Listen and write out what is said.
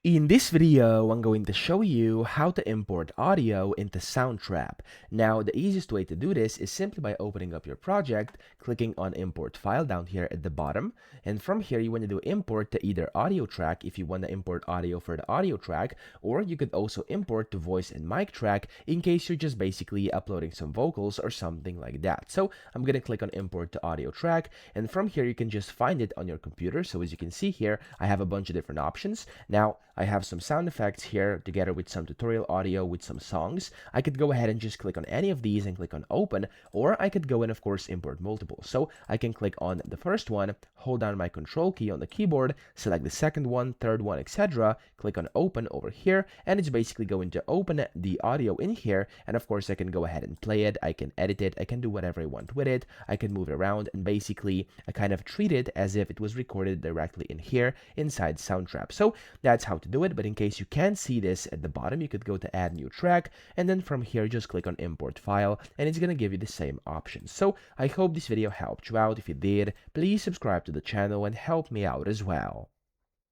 In this video, I'm going to show you how to import audio into Soundtrap. Now, the easiest way to do this is simply by opening up your project, clicking on Import File down here at the bottom, and from here you want to do import to either audio track if you want to import audio for the audio track, or you could also import to voice and mic track in case you're just basically uploading some vocals or something like that. So I'm going to click on Import to audio track, and from here you can just find it on your computer. So as you can see here, I have a bunch of different options. Now, I have some sound effects here together with some tutorial audio with some songs. I could go ahead and just click on any of these and click on open, or I could go and of course import multiple. So I can click on the first one, hold down my control key on the keyboard, select the second one, third one, etc. Click on open over here, and it's basically going to open the audio in here. And of course I can go ahead and play it, I can edit it, I can do whatever I want with it, I can move it around, and basically I kind of treat it as if it was recorded directly in here inside Soundtrap. So that's how to do it, but in case you can't see this at the bottom, you could go to add new track, and then from here just click on import file, and it's gonna give you the same options. So I hope this video helped you out. If it did, please subscribe to the channel and help me out as well.